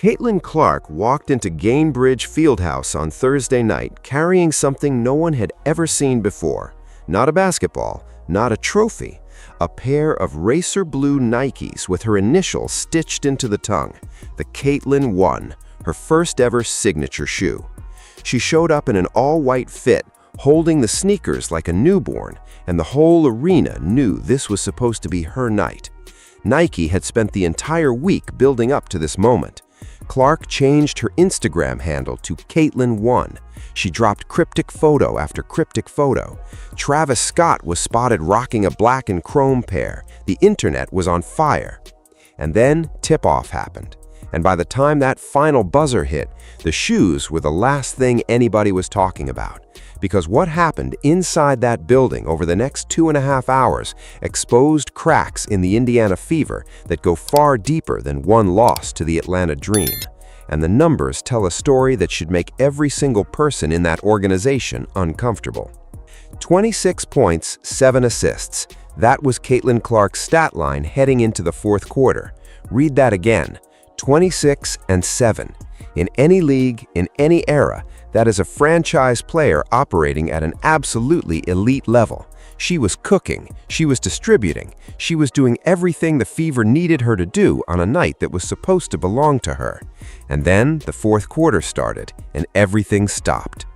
Caitlin Clark walked into Gainbridge Fieldhouse on Thursday night carrying something no one had ever seen before. Not a basketball, not a trophy, a pair of racer blue Nikes with her initials stitched into the tongue. The Caitlin 1, her first ever signature shoe. She showed up in an all-white fit, holding the sneakers like a newborn, and the whole arena knew this was supposed to be her night. Nike had spent the entire week building up to this moment. Clark changed her Instagram handle to Caitlin1. She dropped cryptic photo after cryptic photo. Travis Scott was spotted rocking a black and chrome pair. The internet was on fire. And then tip-off happened. And by the time that final buzzer hit, the shoes were the last thing anybody was talking about. Because what happened inside that building over the next 2.5 hours exposed cracks in the Indiana Fever that go far deeper than one loss to the Atlanta Dream. And the numbers tell a story that should make every single person in that organization uncomfortable. 26 points, 7 assists. That was Caitlin Clark's stat line heading into the fourth quarter. Read that again. 26 and 7. In any league, in any era, that is a franchise player operating at an absolutely elite level. She was cooking, she was distributing, she was doing everything the Fever needed her to do on a night that was supposed to belong to her. And then the fourth quarter started, and everything stopped.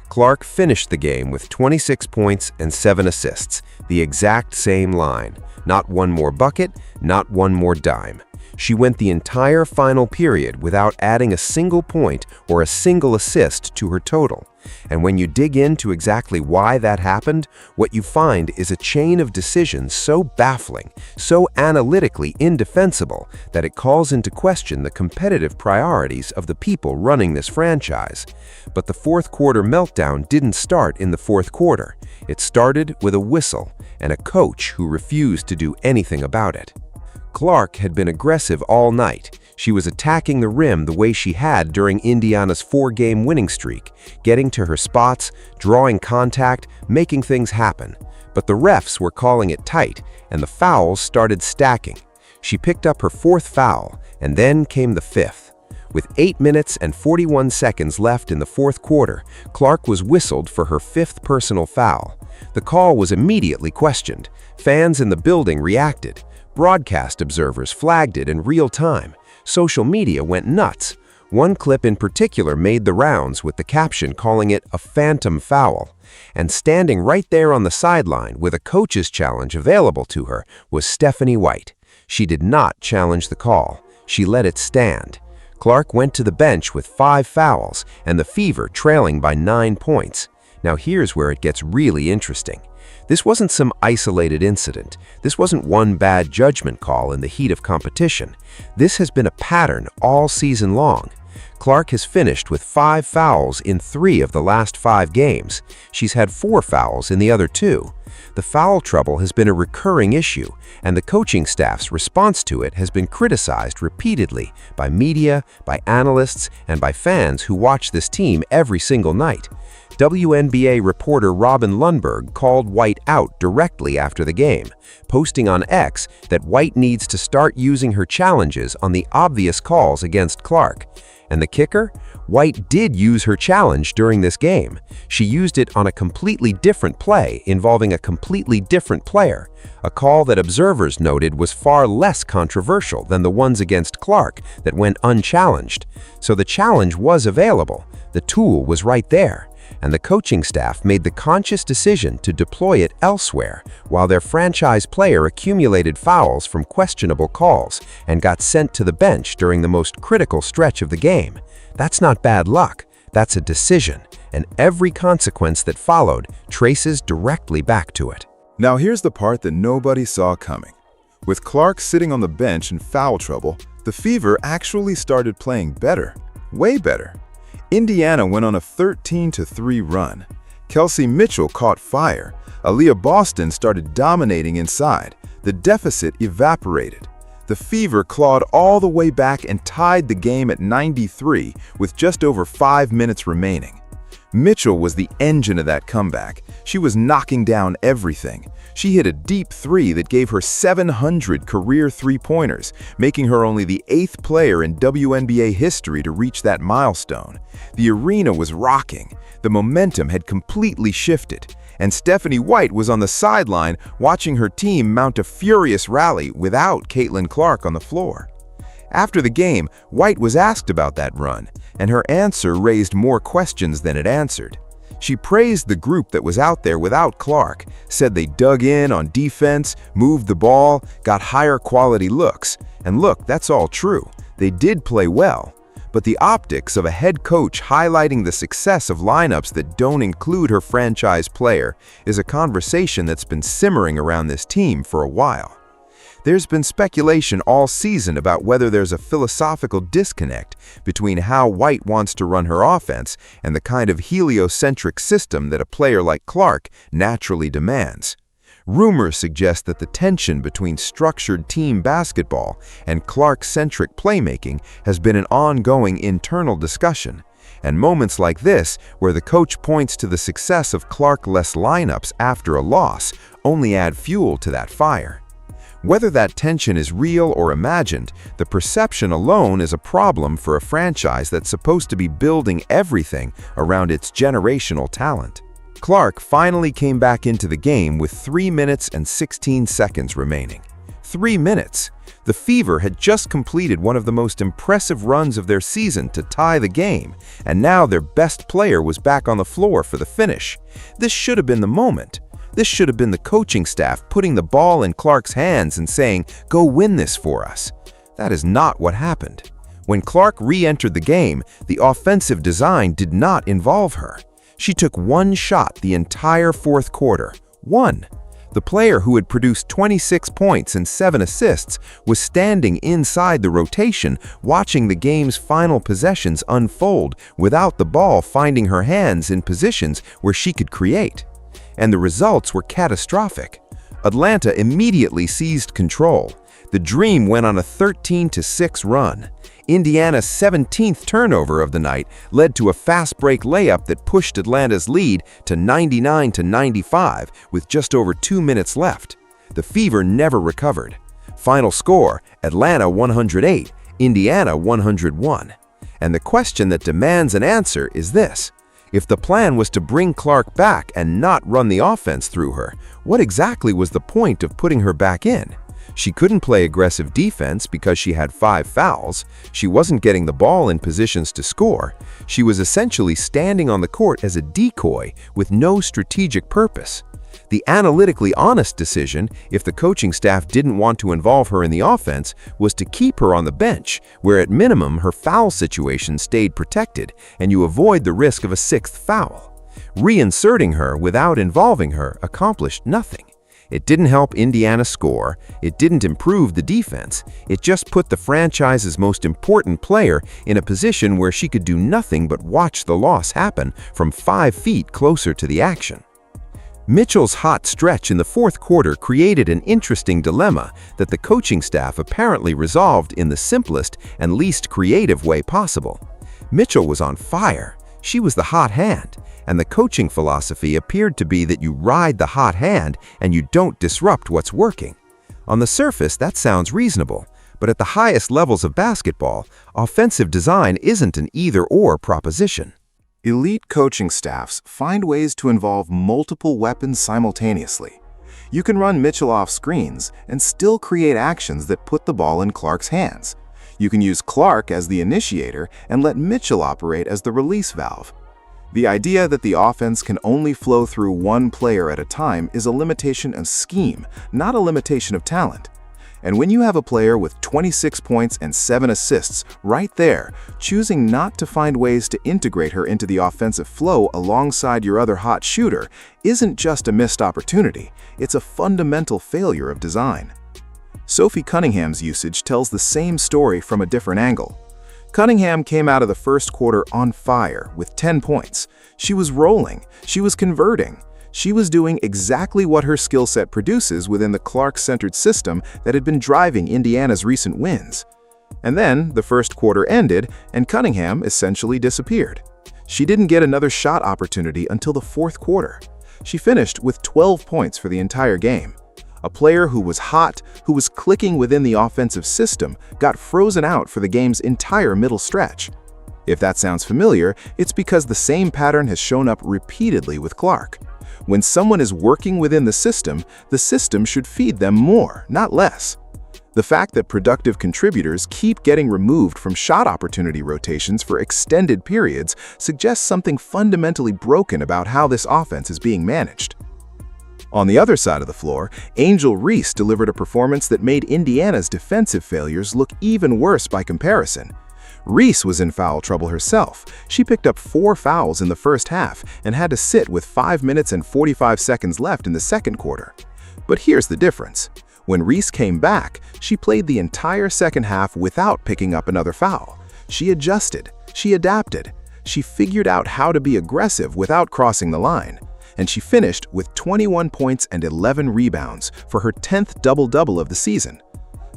Clark finished the game with 26 points and 7 assists, the exact same line. Not one more bucket, not one more dime. She went the entire final period without adding a single point or a single assist to her total. And when you dig into exactly why that happened, what you find is a chain of decisions so baffling, so analytically indefensible, that it calls into question the competitive priorities of the people running this franchise. But the fourth quarter meltdown didn't start in the fourth quarter. It started with a whistle and a coach who refused to do anything about it. Clark had been aggressive all night. She was attacking the rim the way she had during Indiana's 4-game winning streak, getting to her spots, drawing contact, making things happen. But the refs were calling it tight, and the fouls started stacking. She picked up her 4th foul, and then came the 5th. With 8 minutes and 41 seconds left in the fourth quarter, Clark was whistled for her 5th personal foul. The call was immediately questioned. Fans in the building reacted. Broadcast observers flagged it in real time. Social media went nuts. One clip in particular made the rounds with the caption calling it a phantom foul. And standing right there on the sideline with a coach's challenge available to her was Stephanie White. She did not challenge the call. She let it stand. Clark went to the bench with 5 fouls and the Fever trailing by 9 points. Now here's where it gets really interesting. This wasn't some isolated incident. This wasn't one bad judgment call in the heat of competition. This has been a pattern all season long. Clark has finished with 5 fouls in 3 of the last 5 games. She's had 4 fouls in the other 2. The foul trouble has been a recurring issue, and the coaching staff's response to it has been criticized repeatedly by media, by analysts, and by fans who watch this team every single night. WNBA reporter Robin Lundberg called White out directly after the game, posting on X that White needs to start using her challenges on the obvious calls against Clark. And the kicker? White did use her challenge during this game. She used it on a completely different play involving a completely different player, a call that observers noted was far less controversial than the ones against Clark that went unchallenged. So the challenge was available. The tool was right there. And the coaching staff made the conscious decision to deploy it elsewhere while their franchise player accumulated fouls from questionable calls and got sent to the bench during the most critical stretch of the game. That's not bad luck, that's a decision, and every consequence that followed traces directly back to it. Now here's the part that nobody saw coming. With Clark sitting on the bench in foul trouble, the Fever actually started playing better, way better. Indiana went on a 13-3 run. Kelsey Mitchell caught fire. Aaliyah Boston started dominating inside. The deficit evaporated. The Fever clawed all the way back and tied the game at 93 with just over 5 minutes remaining. Mitchell was the engine of that comeback. She was knocking down everything. She hit a deep three that gave her 700 career three-pointers, making her only the 8th player in WNBA history to reach that milestone. The arena was rocking. The momentum had completely shifted, and Stephanie White was on the sideline watching her team mount a furious rally without Caitlin Clark on the floor. After the game, White was asked about that run, and her answer raised more questions than it answered. She praised the group that was out there without Clark, said they dug in on defense, moved the ball, got higher quality looks. And look, that's all true. They did play well. But the optics of a head coach highlighting the success of lineups that don't include her franchise player is a conversation that's been simmering around this team for a while. There's been speculation all season about whether there's a philosophical disconnect between how White wants to run her offense and the kind of heliocentric system that a player like Clark naturally demands. Rumors suggest that the tension between structured team basketball and Clark-centric playmaking has been an ongoing internal discussion, and moments like this, where the coach points to the success of Clark-less lineups after a loss, only add fuel to that fire. Whether that tension is real or imagined, the perception alone is a problem for a franchise that's supposed to be building everything around its generational talent. Clark finally came back into the game with 3 minutes and 16 seconds remaining. 3 minutes! The Fever had just completed one of the most impressive runs of their season to tie the game, and now their best player was back on the floor for the finish. This should have been the moment. This should have been the coaching staff putting the ball in Clark's hands and saying, "Go win this for us." That is not what happened. When Clark re-entered the game, the offensive design did not involve her. She took one shot the entire fourth quarter. One. The player who had produced 26 points and 7 assists was standing inside the rotation, watching the game's final possessions unfold without the ball finding her hands in positions where she could create. And the results were catastrophic. Atlanta immediately seized control. The Dream went on a 13-6 run. Indiana's 17th turnover of the night led to a fast break layup that pushed Atlanta's lead to 99-95 with just over 2 minutes left. The Fever never recovered. Final score, Atlanta 108, Indiana 101. And the question that demands an answer is this. If the plan was to bring Clark back and not run the offense through her, what exactly was the point of putting her back in? She couldn't play aggressive defense because she had 5 fouls. She wasn't getting the ball in positions to score. She was essentially standing on the court as a decoy with no strategic purpose. The analytically honest decision, if the coaching staff didn't want to involve her in the offense, was to keep her on the bench, where at minimum her foul situation stayed protected and you avoid the risk of a 6th foul. Reinserting her without involving her accomplished nothing. It didn't help Indiana score, it didn't improve the defense, it just put the franchise's most important player in a position where she could do nothing but watch the loss happen from 5 feet closer to the action. Mitchell's hot stretch in the fourth quarter created an interesting dilemma that the coaching staff apparently resolved in the simplest and least creative way possible. Mitchell was on fire. She was the hot hand, and the coaching philosophy appeared to be that you ride the hot hand and you don't disrupt what's working. On the surface, that sounds reasonable, but at the highest levels of basketball, offensive design isn't an either-or proposition. Elite coaching staffs find ways to involve multiple weapons simultaneously. You can run Mitchell off screens and still create actions that put the ball in Clark's hands. You can use Clark as the initiator and let Mitchell operate as the release valve. The idea that the offense can only flow through one player at a time is a limitation of scheme, not a limitation of talent. And when you have a player with 26 points and 7 assists right there, choosing not to find ways to integrate her into the offensive flow alongside your other hot shooter isn't just a missed opportunity, it's a fundamental failure of design. Sophie Cunningham's usage tells the same story from a different angle. Cunningham came out of the first quarter on fire with 10 points. She was rolling, she was converting. She was doing exactly what her skill set produces within the Clark-centered system that had been driving Indiana's recent wins. And then the first quarter ended and Cunningham essentially disappeared. She didn't get another shot opportunity until the fourth quarter. She finished with 12 points for the entire game. A player who was hot, who was clicking within the offensive system, got frozen out for the game's entire middle stretch. If that sounds familiar, it's because the same pattern has shown up repeatedly with Clark. When someone is working within the system should feed them more, not less. The fact that productive contributors keep getting removed from shot opportunity rotations for extended periods suggests something fundamentally broken about how this offense is being managed. On the other side of the floor, Angel Reese delivered a performance that made Indiana's defensive failures look even worse by comparison. Reese was in foul trouble herself. She picked up 4 fouls in the first half and had to sit with 5 minutes and 45 seconds left in the second quarter. But here's the difference. When Reese came back, she played the entire second half without picking up another foul. She adjusted, she adapted, she figured out how to be aggressive without crossing the line. And she finished with 21 points and 11 rebounds for her 10th double-double of the season.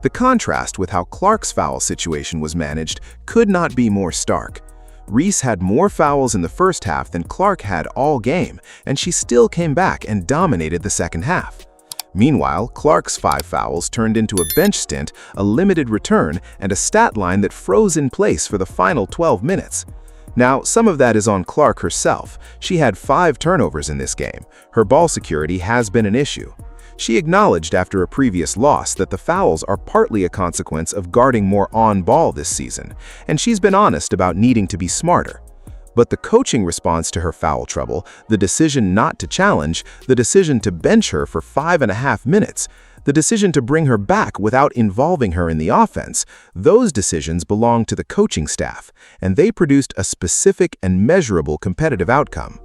The contrast with how Clark's foul situation was managed could not be more stark. Reese had more fouls in the first half than Clark had all game, and she still came back and dominated the second half. Meanwhile, Clark's 5 fouls turned into a bench stint, a limited return, and a stat line that froze in place for the final 12 minutes. Now, some of that is on Clark herself. She had 5 turnovers in this game. Her ball security has been an issue. She acknowledged after a previous loss that the fouls are partly a consequence of guarding more on-ball this season, and she's been honest about needing to be smarter. But the coaching response to her foul trouble, the decision not to challenge, the decision to bench her for 5.5 minutes, the decision to bring her back without involving her in the offense, those decisions belong to the coaching staff, and they produced a specific and measurable competitive outcome.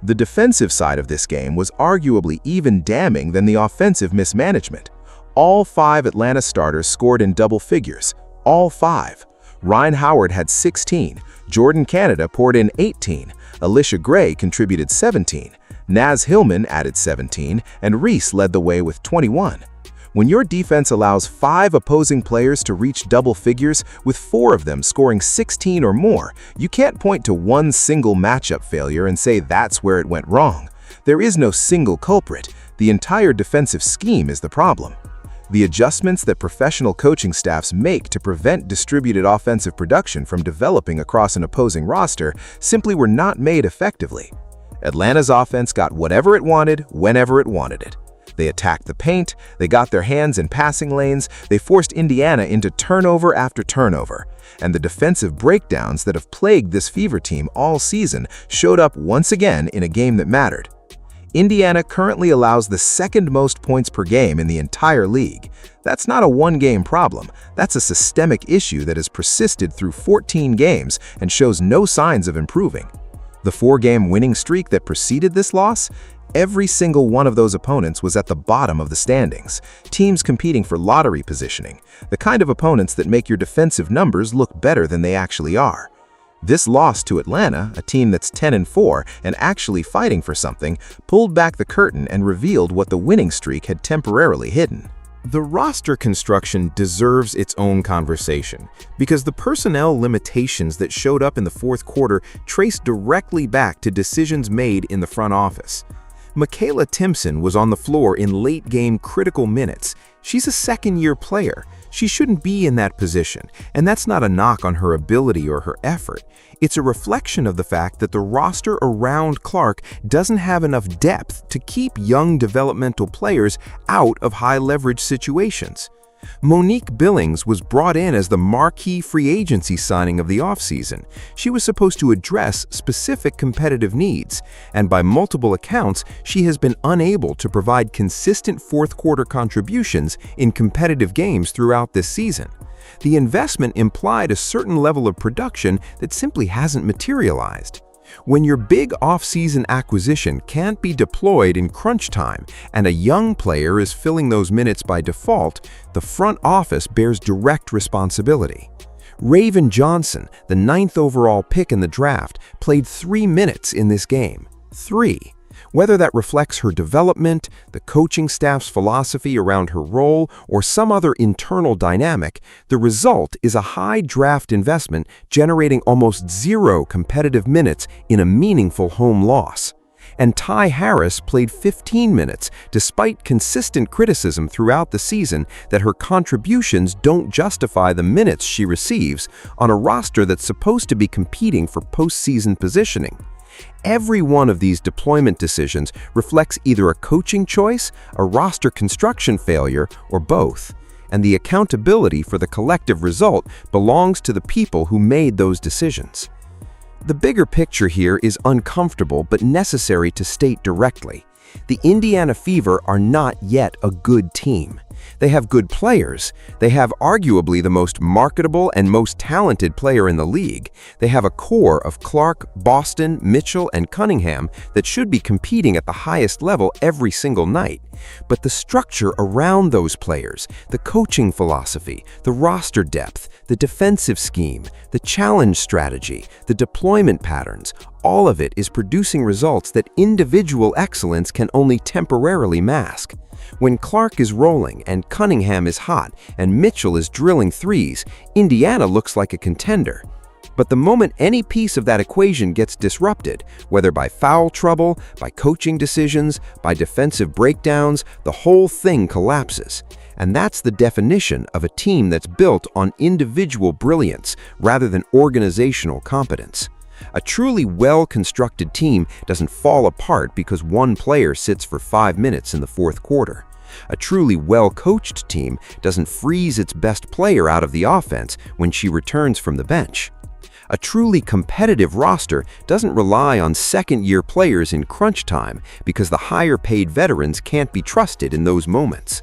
The defensive side of this game was arguably even damning than the offensive mismanagement. All 5 Atlanta starters scored in double figures. All 5. Ryan Howard had 16, Jordan Canada poured in 18, Alicia Gray contributed 17, Naz Hillman added 17, and Reese led the way with 21. When your defense allows 5 opposing players to reach double figures, with 4 of them scoring 16 or more, you can't point to one single matchup failure and say that's where it went wrong. There is no single culprit. The entire defensive scheme is the problem. The adjustments that professional coaching staffs make to prevent distributed offensive production from developing across an opposing roster simply were not made effectively. Atlanta's offense got whatever it wanted, whenever it wanted it. They attacked the paint, they got their hands in passing lanes, they forced Indiana into turnover after turnover. And the defensive breakdowns that have plagued this Fever team all season showed up once again in a game that mattered. Indiana currently allows the 2nd most points per game in the entire league. That's not a one-game problem. That's a systemic issue that has persisted through 14 games and shows no signs of improving. The 4-game winning streak that preceded this loss? Every single one of those opponents was at the bottom of the standings, teams competing for lottery positioning, the kind of opponents that make your defensive numbers look better than they actually are. This loss to Atlanta, a team that's 10-4 and actually fighting for something, pulled back the curtain and revealed what the winning streak had temporarily hidden. The roster construction deserves its own conversation because the personnel limitations that showed up in the fourth quarter trace directly back to decisions made in the front office. Michaela Timpson was on the floor in late-game critical minutes. She's a second-year player. She shouldn't be in that position, and that's not a knock on her ability or her effort. It's a reflection of the fact that the roster around Clark doesn't have enough depth to keep young developmental players out of high-leverage situations. Monique Billings was brought in as the marquee free agency signing of the offseason. She was supposed to address specific competitive needs, and by multiple accounts, she has been unable to provide consistent fourth-quarter contributions in competitive games throughout this season. The investment implied a certain level of production that simply hasn't materialized. When your big off-season acquisition can't be deployed in crunch time and a young player is filling those minutes by default, the front office bears direct responsibility. Raven Johnson, the 9th overall pick in the draft, played 3 minutes in this game. 3. Whether that reflects her development, the coaching staff's philosophy around her role, or some other internal dynamic, the result is a high draft investment generating almost zero competitive minutes in a meaningful home loss. And Ty Harris played 15 minutes, despite consistent criticism throughout the season that her contributions don't justify the minutes she receives on a roster that's supposed to be competing for postseason positioning. Every one of these deployment decisions reflects either a coaching choice, a roster construction failure, or both. And the accountability for the collective result belongs to the people who made those decisions. The bigger picture here is uncomfortable but necessary to state directly. The Indiana Fever are not yet a good team. They have good players. They have arguably the most marketable and most talented player in the league. They have a core of Clark, Boston, Mitchell, and Cunningham that should be competing at the highest level every single night. But the structure around those players, the coaching philosophy, the roster depth, the defensive scheme, the challenge strategy, the deployment patterns, all of it is producing results that individual excellence can only temporarily mask. When Clark is rolling and Cunningham is hot and Mitchell is drilling threes, Indiana looks like a contender. But the moment any piece of that equation gets disrupted, whether by foul trouble, by coaching decisions, by defensive breakdowns, the whole thing collapses. And that's the definition of a team that's built on individual brilliance rather than organizational competence. A truly well-constructed team doesn't fall apart because one player sits for 5 minutes in the fourth quarter. A truly well-coached team doesn't freeze its best player out of the offense when she returns from the bench. A truly competitive roster doesn't rely on second-year players in crunch time because the higher-paid veterans can't be trusted in those moments.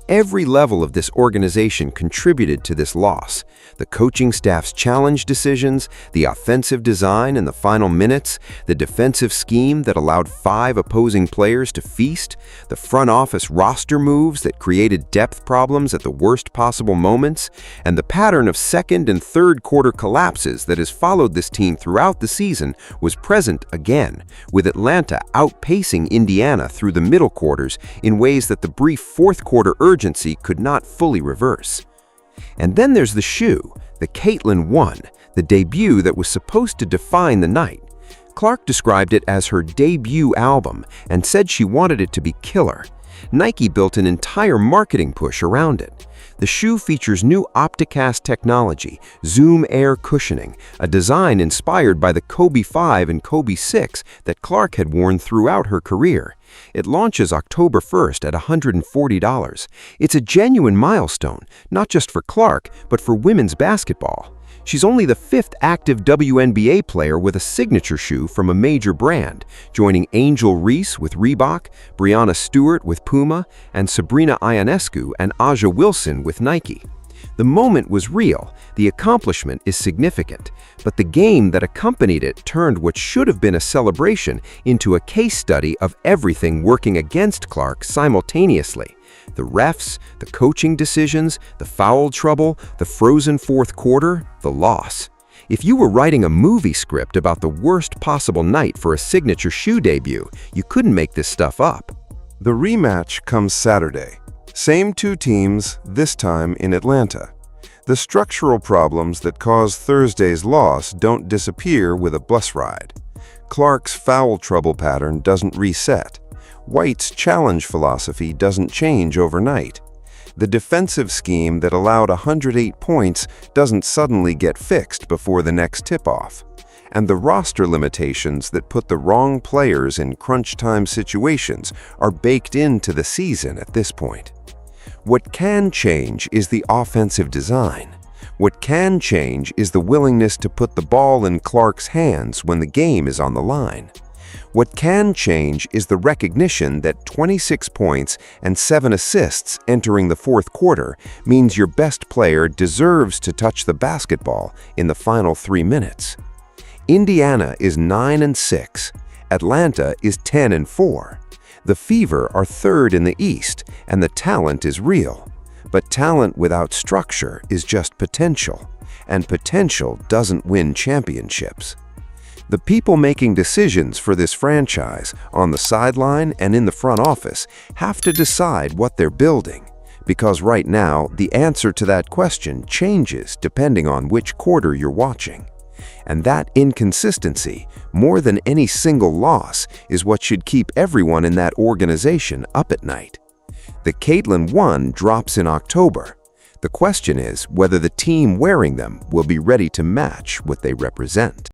Every level of this organization contributed to this loss. The coaching staff's challenge decisions, the offensive design in the final minutes, the defensive scheme that allowed 5 opposing players to feast, the front office roster moves that created depth problems at the worst possible moments, and the pattern of second and third quarter collapses that has followed this team throughout the season was present again, with Atlanta outpacing Indiana through the middle quarters in ways that the brief fourth quarter urgency could not fully reverse. And then there's the shoe, the Caitlin 1, the debut that was supposed to define the night. Clark described it as her debut album and said she wanted it to be killer. Nike built an entire marketing push around it. The shoe features new Opticast technology, Zoom Air cushioning, a design inspired by the Kobe 5 and Kobe 6 that Clark had worn throughout her career. It launches October 1st at $140. It's a genuine milestone, not just for Clark, but for women's basketball. She's only the 5th active WNBA player with a signature shoe from a major brand, joining Angel Reese with Reebok, Breanna Stewart with Puma, and Sabrina Ionescu and Aja Wilson with Nike. The moment was real, the accomplishment is significant, but the game that accompanied it turned what should have been a celebration into a case study of everything working against Clark simultaneously. The refs, the coaching decisions, the foul trouble, the frozen fourth quarter, the loss. If you were writing a movie script about the worst possible night for a signature shoe debut, you couldn't make this stuff up. The rematch comes Saturday. Same 2 teams, this time in Atlanta. The structural problems that caused Thursday's loss don't disappear with a bus ride. Clark's foul trouble pattern doesn't reset. White's challenge philosophy doesn't change overnight. The defensive scheme that allowed 108 points doesn't suddenly get fixed before the next tip-off. And the roster limitations that put the wrong players in crunch time situations are baked into the season at this point. What can change is the offensive design. What can change is the willingness to put the ball in Clark's hands when the game is on the line. What can change is the recognition that 26 points and 7 assists entering the fourth quarter means your best player deserves to touch the basketball in the final 3 minutes. Indiana is 9-6. Atlanta is 10-4. The Fever are 3rd in the East, and the talent is real. But talent without structure is just potential, and potential doesn't win championships. The people making decisions for this franchise, on the sideline and in the front office, have to decide what they're building. Because right now, the answer to that question changes depending on which quarter you're watching. And that inconsistency, more than any single loss, is what should keep everyone in that organization up at night. The Caitlin 1 drops in October. The question is whether the team wearing them will be ready to match what they represent.